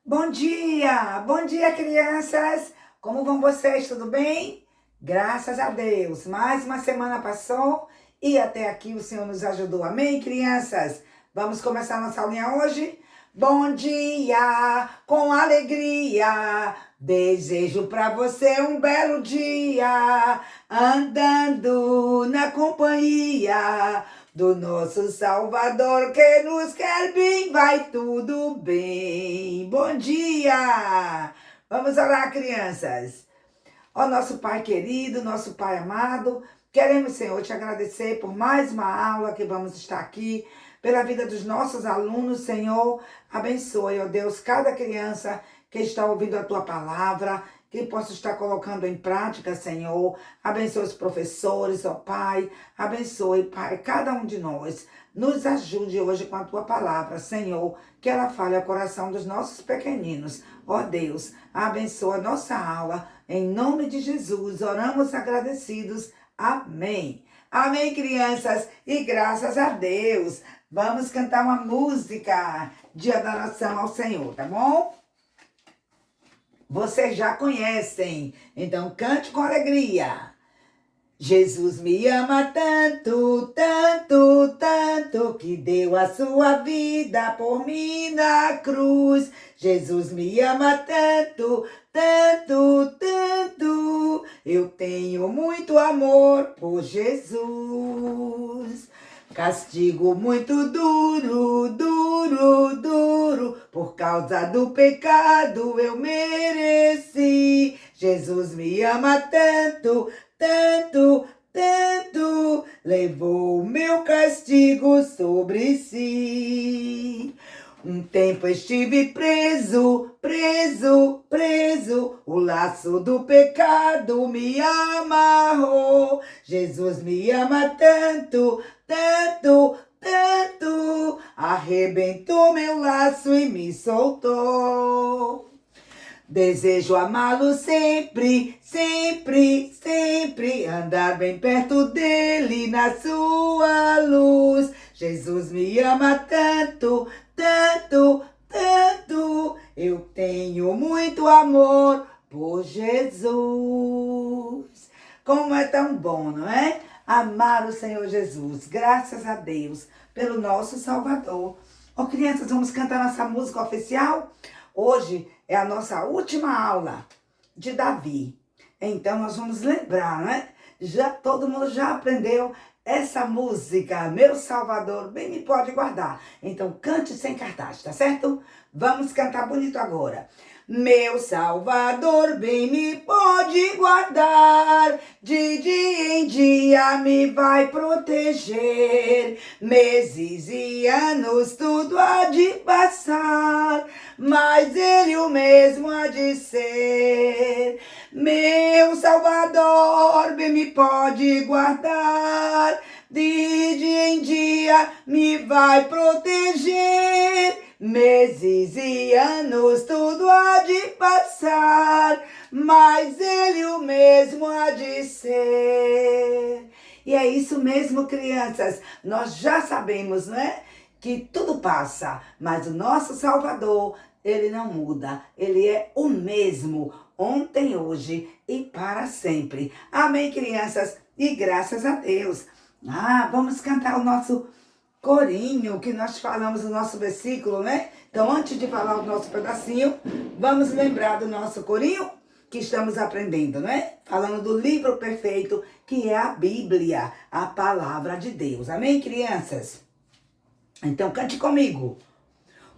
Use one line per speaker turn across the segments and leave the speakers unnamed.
Bom dia, crianças! Como vão vocês? Tudo bem? Graças a Deus, mais uma semana passou e até aqui o Senhor nos ajudou. Amém, crianças? Vamos começar nossa aulinha hoje? Bom dia, com alegria, desejo para você um belo dia, andando na companhia do nosso Salvador que nos quer bem, vai tudo bem. Bom dia! Vamos orar, crianças. Ó nosso Pai querido, nosso Pai amado, queremos, Senhor, te agradecer por mais uma aula que vamos estar aqui, pela vida dos nossos alunos, Senhor. Abençoe, ó Deus, cada criança que está ouvindo a Tua palavra, que possa estar colocando em prática, Senhor. Abençoe os professores, ó Pai. Abençoe, Pai, cada um de nós. Nos ajude hoje com a Tua palavra, Senhor, que ela fale ao coração dos nossos pequeninos. Ó Deus, abençoa a nossa aula. Em nome de Jesus, oramos agradecidos. Amém. Amém, crianças, e graças a Deus. Vamos cantar uma música de adoração ao Senhor, tá bom? Vocês já conhecem, então cante com alegria. Jesus me ama tanto, tanto, tanto, que deu a sua vida por mim na cruz. Jesus me ama tanto, tanto, tanto, eu tenho muito amor por Jesus. Castigo muito duro, duro, duro, por causa do pecado eu mereci. Jesus me ama tanto, tanto, tanto, levou o meu castigo sobre si. Um tempo estive preso, preso, preso, o laço do pecado me amarrou. Jesus me ama tanto, tanto, tanto, arrebentou meu laço e me soltou. Desejo amá-lo sempre, sempre, sempre, andar bem perto dele na sua luz. Jesus me ama tanto, tanto, tanto, eu tenho muito amor por Jesus. Como é tão bom, não é? Amar o Senhor Jesus. Graças a Deus pelo nosso Salvador. Ó, crianças, vamos cantar nossa música oficial? Hoje é a nossa última aula de Davi. Então nós vamos lembrar, né? Todo mundo já aprendeu essa música, Meu Salvador, bem me pode guardar. Então cante sem cartaz, tá certo? Vamos cantar bonito agora. Meu Salvador bem me pode guardar, de dia em dia me vai proteger, meses e anos tudo há de passar, mas ele o mesmo há de ser. Meu Salvador bem me pode guardar, de dia em dia me vai proteger, meses e anos tudo há de passar, mas ele o mesmo há de ser. E é isso mesmo, crianças. Nós já sabemos, não é? Que tudo passa, mas o nosso Salvador, ele não muda. Ele é o mesmo, ontem, hoje e para sempre. Amém, crianças? E graças a Deus. Vamos cantar o nosso corinho, que nós falamos no nosso versículo, né? Então, antes de falar o nosso pedacinho, vamos lembrar do nosso corinho que estamos aprendendo, né? Falando do livro perfeito, que é a Bíblia, a palavra de Deus. Amém, crianças? Então, cante comigo.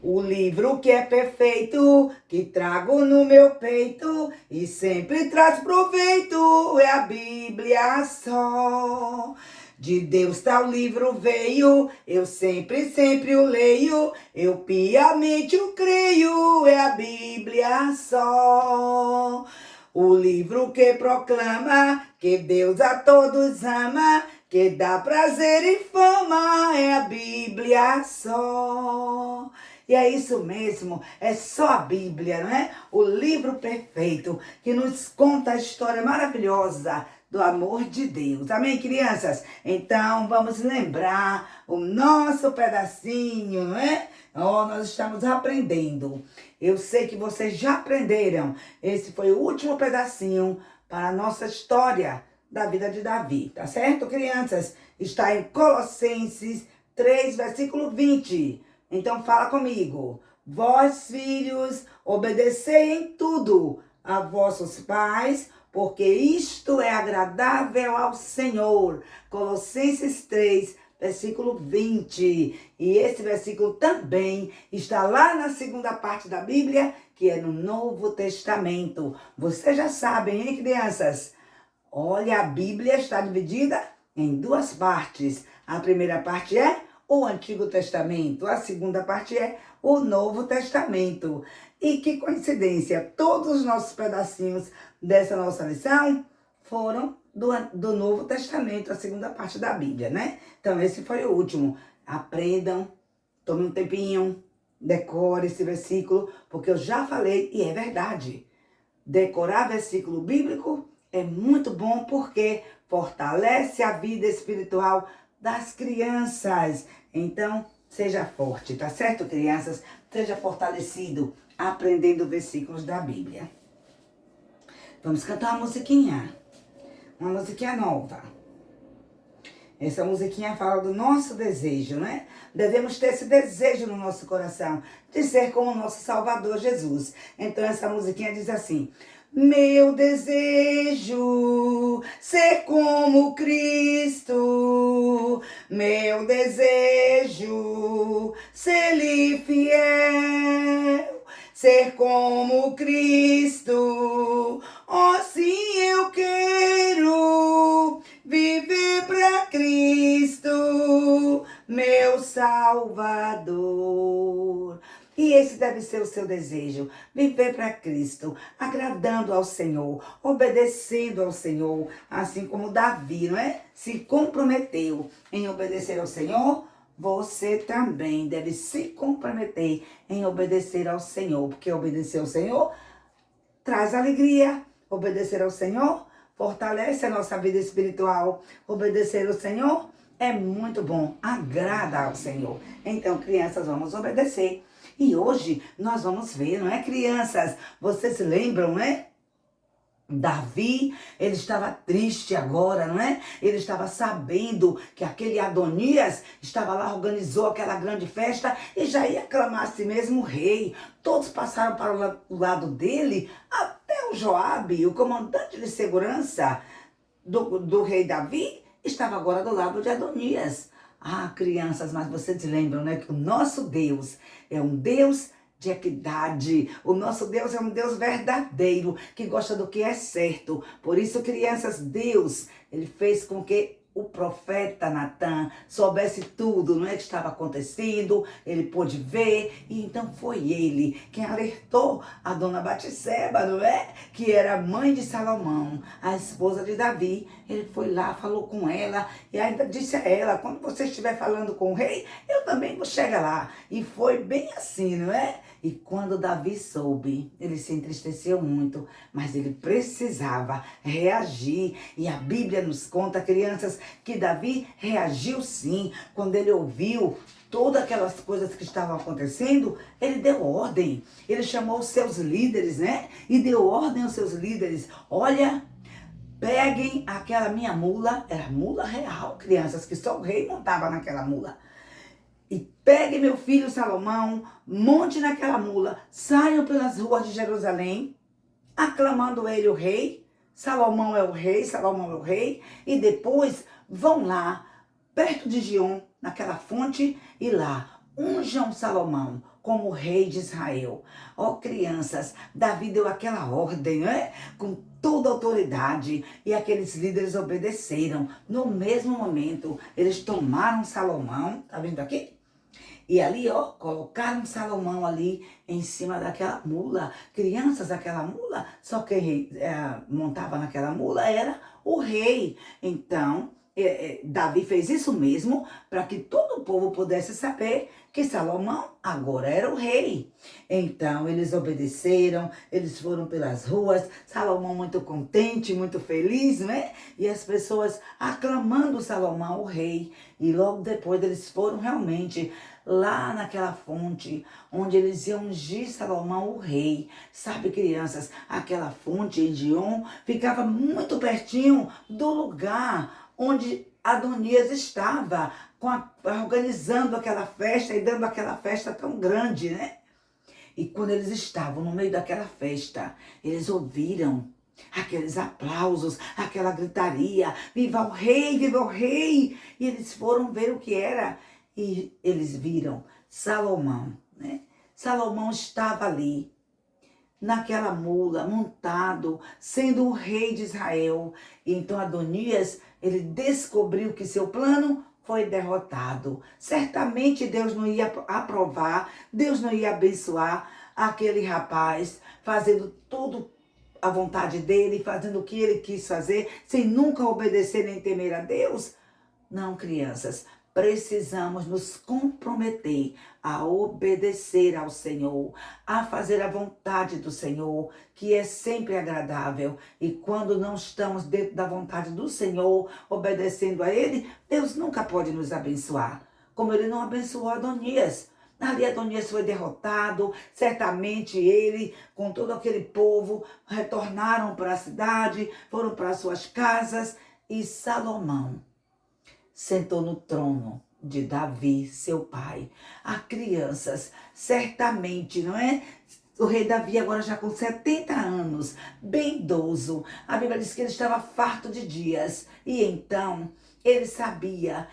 O livro que é perfeito, que trago no meu peito e sempre traz proveito, é a Bíblia só. De Deus tal livro veio, eu sempre, sempre o leio, eu piamente o creio, é a Bíblia só. O livro que proclama que Deus a todos ama, que dá prazer e fama, é a Bíblia só. E é isso mesmo, é só a Bíblia, não é? O livro perfeito que nos conta a história maravilhosa do amor de Deus. Amém, crianças? Então, vamos lembrar o nosso pedacinho, não é? Nós estamos aprendendo. Eu sei que vocês já aprenderam. Esse foi o último pedacinho para a nossa história da vida de Davi, tá certo, crianças? Está em Colossenses 3, versículo 20. Então fala comigo. Vós, filhos, obedecei em tudo a vossos pais, porque isto é agradável ao Senhor. Colossenses 3, versículo 20. E esse versículo também está lá na segunda parte da Bíblia, que é no Novo Testamento. Vocês já sabem, hein, crianças? Olha, a Bíblia está dividida em duas partes. A primeira parte é o Antigo Testamento, a segunda parte é o Novo Testamento. E que coincidência, todos os nossos pedacinhos dessa nossa lição foram do Novo Testamento, a segunda parte da Bíblia, né? Então, esse foi o último. Aprendam, tomem um tempinho, decore esse versículo, porque eu já falei e é verdade. Decorar versículo bíblico é muito bom porque fortalece a vida espiritual das crianças. Então, seja forte, tá certo, crianças? Seja fortalecido aprendendo versículos da Bíblia. Vamos cantar uma musiquinha nova. Essa musiquinha fala do nosso desejo, né? Devemos ter esse desejo no nosso coração de ser como o nosso Salvador Jesus. Então essa musiquinha diz assim: meu desejo ser como Cristo, meu desejo ser-lhe fiel, ser como Cristo, oh sim eu quero viver para Cristo, meu Salvador. E esse deve ser o seu desejo, viver para Cristo, agradando ao Senhor, obedecendo ao Senhor, assim como Davi, não é? Se comprometeu em obedecer ao Senhor, você também deve se comprometer em obedecer ao Senhor, porque obedecer ao Senhor traz alegria, obedecer ao Senhor fortalece a nossa vida espiritual, obedecer ao Senhor é muito bom, agrada ao Senhor. Então, crianças, vamos obedecer. E hoje nós vamos ver, não é, crianças? Vocês se lembram, né? Davi, ele estava triste agora, não é? Ele estava sabendo que aquele Adonias estava lá, organizou aquela grande festa e já ia aclamar a si mesmo rei. Todos passaram para o lado dele, até o Joabe, o comandante de segurança do rei Davi, estava agora do lado de Adonias. Ah, crianças, mas vocês lembram, né, que o nosso Deus é um Deus de equidade. O nosso Deus é um Deus verdadeiro, que gosta do que é certo. Por isso, crianças, Deus, ele fez com que o profeta Natan soubesse tudo, não é, que estava acontecendo, ele pôde ver, e então foi ele quem alertou a dona Batseba, não é? Que era mãe de Salomão, a esposa de Davi. Ele foi lá, falou com ela, e ainda disse a ela: quando você estiver falando com o rei, eu também vou chegar lá. E foi bem assim, não é? E quando Davi soube, ele se entristeceu muito, mas ele precisava reagir. E a Bíblia nos conta, crianças, que Davi reagiu sim. Quando ele ouviu todas aquelas coisas que estavam acontecendo, ele deu ordem. Ele chamou os seus líderes, né? E deu ordem aos seus líderes: olha, peguem aquela minha mula, era mula real, crianças, que só o rei montava naquela mula. E pegue meu filho Salomão, monte naquela mula, saiam pelas ruas de Jerusalém, aclamando ele o rei. Salomão é o rei, Salomão é o rei. E depois vão lá, perto de Gion, naquela fonte, e lá unjam Salomão como rei de Israel. Ó, crianças, Davi deu aquela ordem, né? Com toda a autoridade, e aqueles líderes obedeceram. No mesmo momento, eles tomaram Salomão, tá vendo aqui? E ali, ó, colocaram Salomão ali em cima daquela mula. Crianças, aquela mula, só quem montava naquela mula era o rei. Então, Davi fez isso mesmo para que todo o povo pudesse saber que Salomão agora era o rei. Então, eles obedeceram, eles foram pelas ruas, Salomão muito contente, muito feliz, né? E as pessoas aclamando Salomão, o rei. E logo depois eles foram realmente lá naquela fonte, onde eles iam ungir Salomão o rei. Sabe, crianças, aquela fonte em Gion ficava muito pertinho do lugar onde Adonias estava, organizando aquela festa e dando aquela festa tão grande, né? E quando eles estavam no meio daquela festa, eles ouviram aqueles aplausos, aquela gritaria, viva o rei, viva o rei! E eles foram ver o que era e eles viram Salomão, né? Salomão estava ali, naquela mula, montado, sendo o rei de Israel. E então Adonias, ele descobriu que seu plano foi derrotado. Certamente Deus não ia aprovar, Deus não ia abençoar aquele rapaz, fazendo tudo à vontade dele, fazendo o que ele quis fazer, sem nunca obedecer nem temer a Deus. Não, crianças, precisamos nos comprometer a obedecer ao Senhor, a fazer a vontade do Senhor, que é sempre agradável. E quando não estamos dentro da vontade do Senhor, obedecendo a Ele, Deus nunca pode nos abençoar. Como Ele não abençoou Adonias. Ali Adonias foi derrotado, certamente ele, com todo aquele povo, retornaram para a cidade, foram para suas casas, e Salomão sentou no trono de Davi, seu pai. Crianças, certamente, não é? O rei Davi agora já com 70 anos, bem idoso. A Bíblia diz que ele estava farto de dias. E então, ele sabia.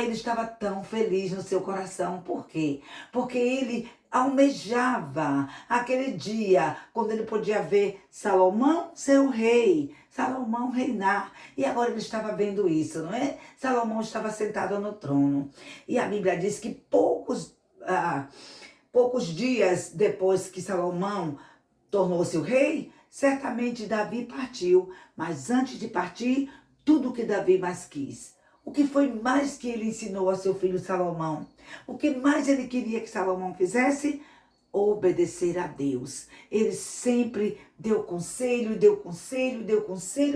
Ele estava tão feliz no seu coração. Por quê? Porque ele almejava aquele dia, quando ele podia ver Salomão ser o rei, Salomão reinar. E agora ele estava vendo isso, não é? Salomão estava sentado no trono. E a Bíblia diz que poucos dias depois que Salomão tornou-se o rei, certamente Davi partiu. Mas antes de partir, tudo que Davi mais quis. O que foi mais que ele ensinou a seu filho Salomão? O que mais ele queria que Salomão fizesse? Obedecer a Deus. Ele sempre deu conselho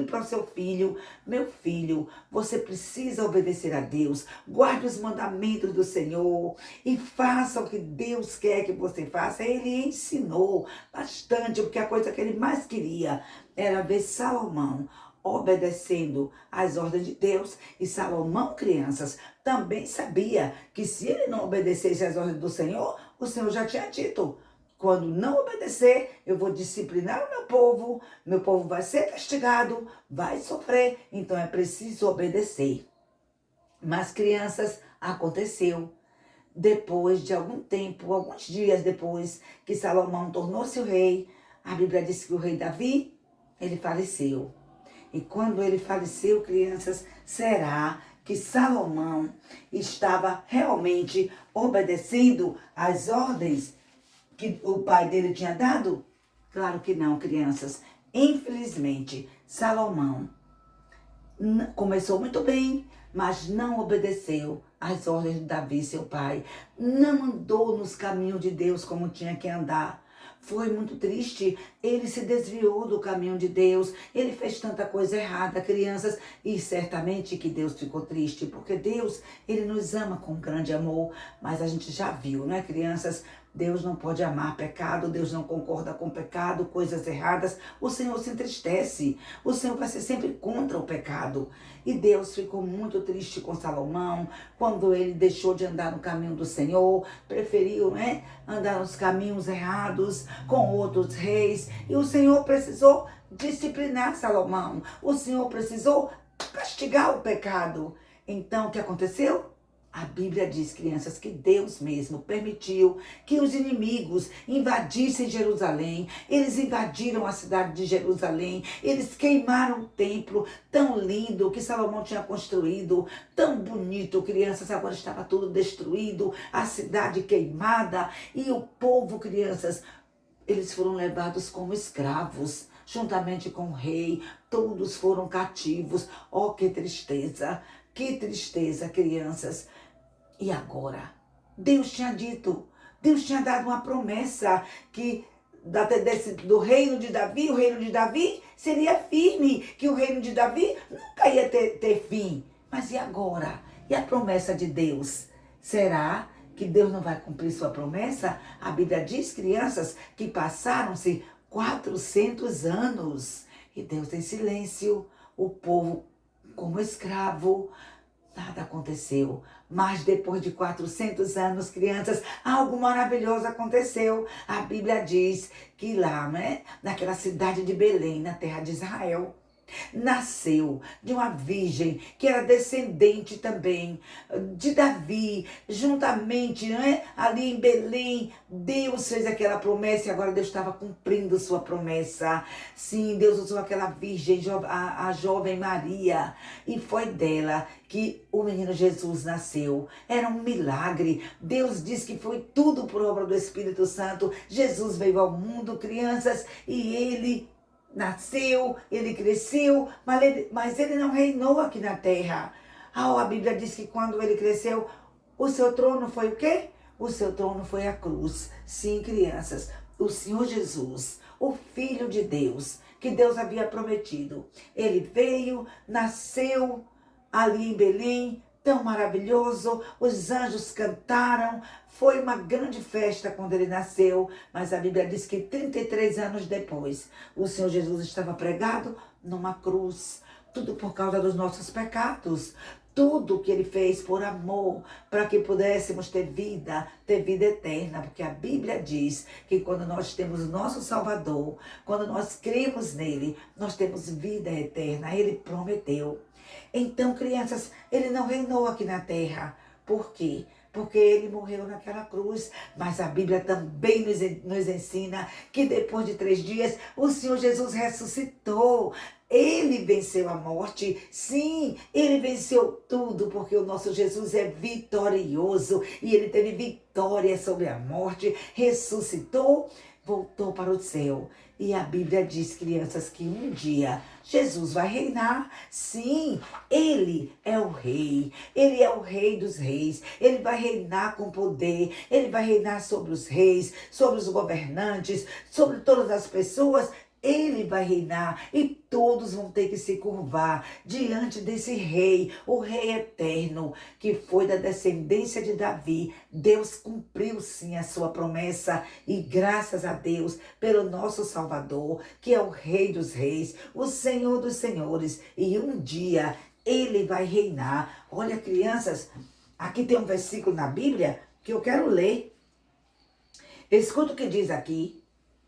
para o seu filho. Meu filho, você precisa obedecer a Deus. Guarde os mandamentos do Senhor e faça o que Deus quer que você faça. Ele ensinou bastante, porque a coisa que ele mais queria era ver Salomão obedecendo às ordens de Deus. E Salomão, crianças, também sabia que se ele não obedecesse às ordens do Senhor, o Senhor já tinha dito: quando não obedecer, eu vou disciplinar o meu povo vai ser castigado, vai sofrer, então é preciso obedecer. Mas, crianças, aconteceu. Depois de algum tempo, alguns dias depois que Salomão tornou-se o rei, a Bíblia diz que o rei Davi, ele faleceu. E quando ele faleceu, crianças, será que Salomão estava realmente obedecendo às ordens que o pai dele tinha dado? Claro que não, crianças. Infelizmente, Salomão começou muito bem, mas não obedeceu às ordens de Davi, seu pai. Não andou nos caminhos de Deus como tinha que andar. Foi muito triste, ele se desviou do caminho de Deus, ele fez tanta coisa errada, crianças, e certamente que Deus ficou triste, porque Deus, ele nos ama com grande amor, mas a gente já viu, né, crianças? Deus não pode amar pecado, Deus não concorda com pecado, coisas erradas. O Senhor se entristece, o Senhor vai ser sempre contra o pecado. E Deus ficou muito triste com Salomão, quando ele deixou de andar no caminho do Senhor, preferiu, né, andar nos caminhos errados, com outros reis. E o Senhor precisou disciplinar Salomão, o Senhor precisou castigar o pecado. Então, o que aconteceu? A Bíblia diz, crianças, que Deus mesmo permitiu que os inimigos invadissem Jerusalém. Eles invadiram a cidade de Jerusalém. Eles queimaram o templo tão lindo que Salomão tinha construído, tão bonito. Crianças, agora estava tudo destruído, a cidade queimada. E o povo, crianças, eles foram levados como escravos, juntamente com o rei. Todos foram cativos. Oh, que tristeza! Que tristeza, crianças! E agora? Deus tinha dito, Deus tinha dado uma promessa que do reino de Davi, o reino de Davi seria firme, que o reino de Davi nunca ia ter fim. Mas e agora? E a promessa de Deus? Será que Deus não vai cumprir sua promessa? A Bíblia diz, crianças, que passaram-se 400 anos e Deus em silêncio, o povo como escravo, nada aconteceu. Mas depois de 400 anos, crianças, algo maravilhoso aconteceu. A Bíblia diz que lá, né, naquela cidade de Belém, na terra de Israel, nasceu de uma virgem que era descendente também de Davi, juntamente, né? Ali em Belém, Deus fez aquela promessa e agora Deus estava cumprindo sua promessa. Sim, Deus usou aquela virgem, a jovem Maria, e foi dela que o menino Jesus nasceu. Era um milagre. Deus diz que foi tudo por obra do Espírito Santo. Jesus veio ao mundo, crianças, e ele nasceu, ele cresceu, mas ele não reinou aqui na terra. A Bíblia diz que quando ele cresceu, o seu trono foi o quê? O seu trono foi a cruz. Sim, crianças, o Senhor Jesus, o Filho de Deus, que Deus havia prometido. Ele veio, nasceu ali em Belém, tão maravilhoso, os anjos cantaram, foi uma grande festa quando ele nasceu, mas a Bíblia diz que 33 anos depois, o Senhor Jesus estava pregado numa cruz, tudo por causa dos nossos pecados, tudo que ele fez por amor, para que pudéssemos ter vida eterna, porque a Bíblia diz que quando nós temos o nosso Salvador, quando nós cremos nele, nós temos vida eterna, ele prometeu. Então, crianças, ele não reinou aqui na terra. Por quê? Porque ele morreu naquela cruz. Mas a Bíblia também nos ensina que depois de 3 dias, o Senhor Jesus ressuscitou. Ele venceu a morte. Sim, ele venceu tudo, porque o nosso Jesus é vitorioso. E ele teve vitória sobre a morte, ressuscitou, voltou para o céu. E a Bíblia diz, crianças, que um dia Jesus vai reinar. Sim, ele é o rei. Ele é o rei dos reis. Ele vai reinar com poder. Ele vai reinar sobre os reis, sobre os governantes, sobre todas as pessoas. Ele vai reinar e todos vão ter que se curvar diante desse rei, o rei eterno, que foi da descendência de Davi. Deus cumpriu sim a sua promessa e graças a Deus pelo nosso Salvador, que é o Rei dos Reis, o Senhor dos Senhores. E um dia ele vai reinar. Olha, crianças, aqui tem um versículo na Bíblia que eu quero ler. Escuta o que diz aqui,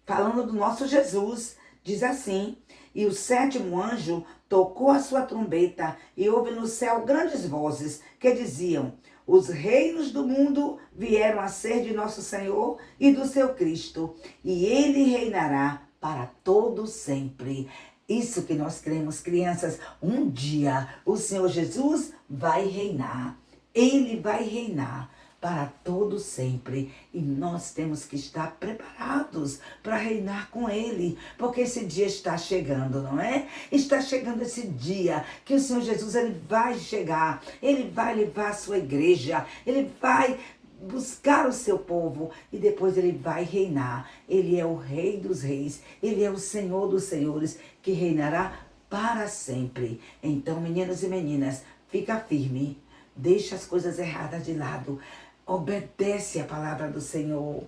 falando do nosso Jesus. Diz assim: e o 7º anjo tocou a sua trombeta, e houve no céu grandes vozes que diziam: os reinos do mundo vieram a ser de nosso Senhor e do seu Cristo, e ele reinará para todo sempre. Isso que nós cremos, crianças. Um dia o Senhor Jesus vai reinar. Ele vai reinar para todo sempre. E nós temos que estar preparados para reinar com ele, porque esse dia está chegando, não é? Está chegando esse dia que o Senhor Jesus ele vai chegar, ele vai levar a sua igreja, ele vai buscar o seu povo e depois ele vai reinar. Ele é o Rei dos Reis, ele é o Senhor dos Senhores, que reinará para sempre. Então, meninos e meninas, fica firme, deixa as coisas erradas de lado, obedece a palavra do Senhor.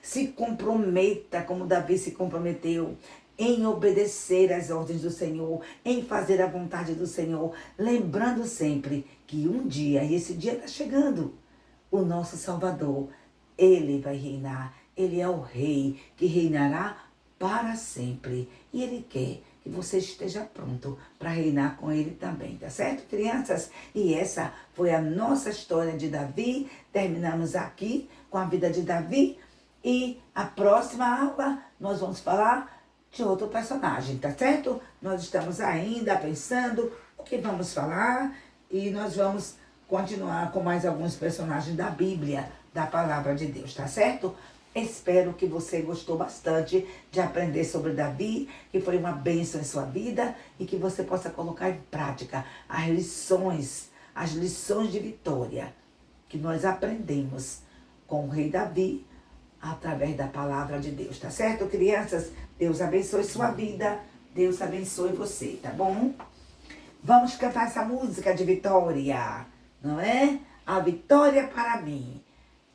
Se comprometa, como Davi se comprometeu, em obedecer às ordens do Senhor, em fazer a vontade do Senhor, lembrando sempre que um dia, e esse dia está chegando, o nosso Salvador, ele vai reinar. Ele é o Rei que reinará para sempre. E ele quer que você esteja pronto para reinar com ele também, tá certo, crianças? E essa foi a nossa história de Davi. Terminamos aqui com a vida de Davi. E a próxima aula nós vamos falar de outro personagem, tá certo? Nós estamos ainda pensando o que vamos falar e nós vamos continuar com mais alguns personagens da Bíblia, da Palavra de Deus, tá certo? Espero que você gostou bastante de aprender sobre Davi, que foi uma bênção em sua vida e que você possa colocar em prática as lições de vitória que nós aprendemos com o rei Davi através da Palavra de Deus, tá certo, crianças? Deus abençoe sua vida, Deus abençoe você, tá bom? Vamos cantar essa música de vitória, não é? A vitória para mim.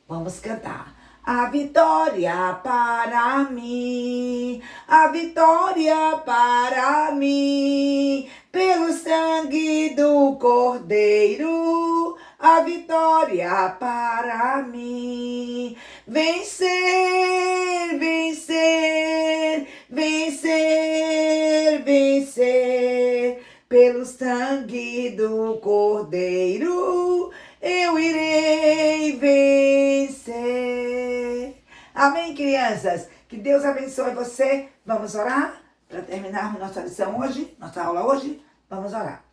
Vamos cantar. A vitória para mim, a vitória para mim, pelo sangue do Cordeiro, a vitória para mim. Vencer, vencer, vencer, vencer, pelo sangue do Cordeiro, eu irei vencer. Amém, crianças? Que Deus abençoe você. Vamos orar para terminarmos nossa lição hoje, nossa aula hoje? Vamos orar.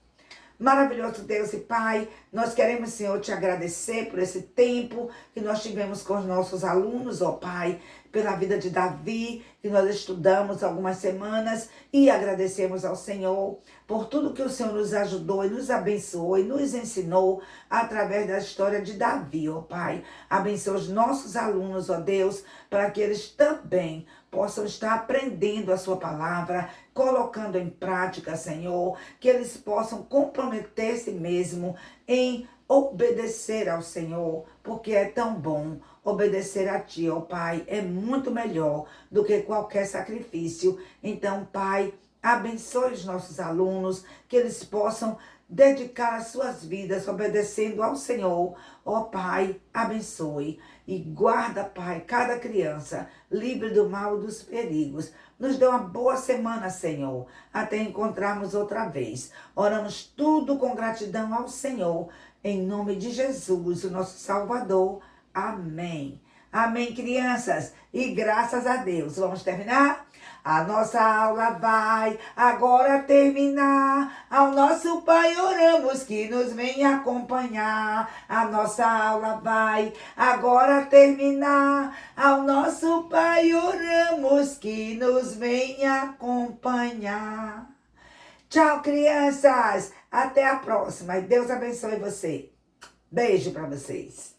Maravilhoso Deus e Pai, nós queremos, Senhor, te agradecer por esse tempo que nós tivemos com os nossos alunos, ó Pai, pela vida de Davi, que nós estudamos algumas semanas, e agradecemos ao Senhor por tudo que o Senhor nos ajudou e nos abençoou e nos ensinou através da história de Davi, ó Pai. Abençoa os nossos alunos, ó Deus, para que eles também possam estar aprendendo a sua palavra, colocando em prática, Senhor, que eles possam comprometer-se mesmo em obedecer ao Senhor, porque é tão bom obedecer a Ti, ó Pai, é muito melhor do que qualquer sacrifício. Então, Pai, abençoe os nossos alunos, que eles possam dedicar as suas vidas obedecendo ao Senhor. Ó Pai, abençoe e guarda, Pai, cada criança livre do mal e dos perigos. Nos dê uma boa semana, Senhor, até encontrarmos outra vez. Oramos tudo com gratidão ao Senhor, em nome de Jesus, o nosso Salvador. Amém. Amém, crianças. E graças a Deus. Vamos terminar? A nossa aula vai agora terminar. Ao nosso Pai oramos que nos venha acompanhar. A nossa aula vai agora terminar. Ao nosso Pai oramos que nos venha acompanhar. Tchau, crianças. Até a próxima. E Deus abençoe você. Beijo para vocês.